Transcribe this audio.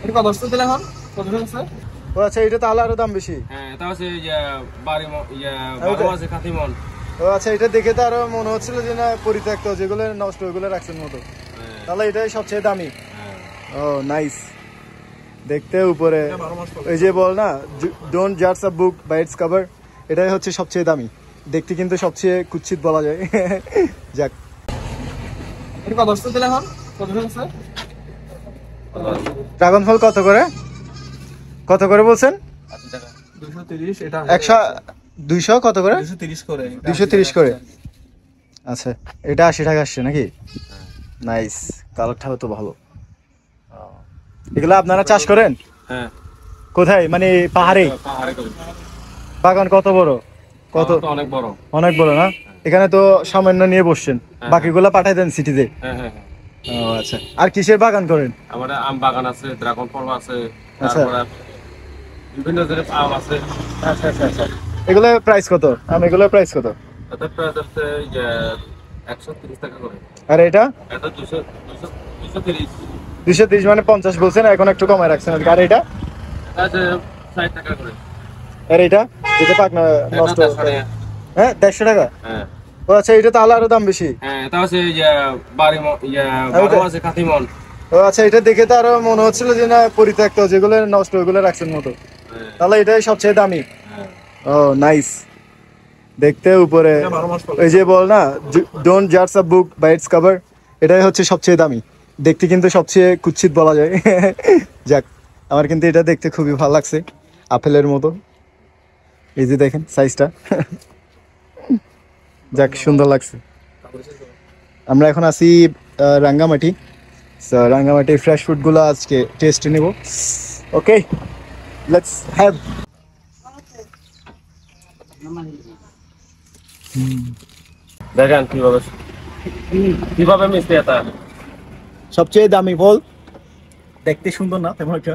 এটা কত বস্তা দিলে এখন কত হচ্ছে? ও আচ্ছা, এটা তাহলে আরো দাম বেশি। হ্যাঁ, এটা হচ্ছে যে 12 মাসে খাতিমন। ও আচ্ছা, এটা দেখে তো আরো মনে হচ্ছিল যে না পরিত্যক্ত, যেগুলো নষ্ট ওইগুলো রাখছেন মতো। তাহলে এটাই সবচেয়ে দামি। ও নাইস। দেখতে উপরে ওই যে বল না, ডোন্ট জাজ আ বুক বাই ইটস কভার, এটাই হচ্ছে সবচেয়ে দামি। দেখতে কিন্তু সবচেয়ে কুৎসিত বলা যায়। যাক, এটা কত বস্তা দিলে এখন কত হচ্ছে? ড্রাগন ফল কত করে, কত করে বলছেন? 230। এটা 100 200 কত করে? 230 করে। 230 করে। আচ্ছা, এটা 80 টাকা আসছে নাকি? নাইস, কালারটাও তো ভালো। এগুলো আপনারা চাষ করেন? হ্যাঁ। কোথায়, মানে পাহাড়ে? পাহাড়ে করি। বাগান কত বড়? কত? অনেক বড়। অনেক বড় না? এখানে তো সামান্য নিয়ে বসছেন, বাকিগুলো পাঠাই দেন সিটিতে। হ্যাঁ হ্যাঁ। ও আচ্ছা, আর কিসের বাগান করেন? আমাদের আম বাগান আছে, ড্রাগন ফল আছে, আচ্ছা। তারপরে বিভিন্ন ধরনের আম আছে। আচ্ছা আচ্ছা আচ্ছা, এগুলো প্রাইস কত? এগুলোর প্রাইস কত? এটা প্রায় হচ্ছে 130 টাকা করে। আর এটা? এটা 230। 230 মানে 50 বলছেন, এখন একটু কমায় রাখছেন। আর এটা? এটা যে 60 টাকা করে। আর এটা যেটা পাকনা নষ্ট? হ্যাঁ, 150 টাকা। হ্যাঁ। ও আচ্ছা, এটা তাহলে আরো দাম বেশি। হ্যাঁ, এটা হচ্ছে 12 মাসে খাতিমন। ও আচ্ছা, এটা দেখে তো আরো মনে হচ্ছিল যে না পরিত্যক্ত, যেগুলো নষ্ট ওইগুলো রাখছেন মতো। তাহলে এটাই সবচেয়ে দামি। ও নাইস। দেখতে উপরে ওই যে বল না, ডোন্ট জাজ আ বুক বাই ইটস কভার, এটাই হচ্ছে সবচেয়ে দামি। দেখতে কিন্তু সবচেয়ে কুৎসিত বলা যায়। যাক, আমার কিন্তু এটা দেখতে খুবই ভালো লাগছে, আপেলের মতো। এই যে দেখেন সাইজটা। যাক, সুন্দর লাগছে। আমরা এখন আছি রাঙ্গামাটি। রাঙ্গামাটির ফ্রেশ ফুডগুলো আজকে টেস্ট নেব। ওকে, লেটস হ্যাভ। দেখেন কিভাবে কিভাবে মিশতে এটা। সবচেয়ে দামি ফল, দেখতে সুন্দর না তেমন একটা।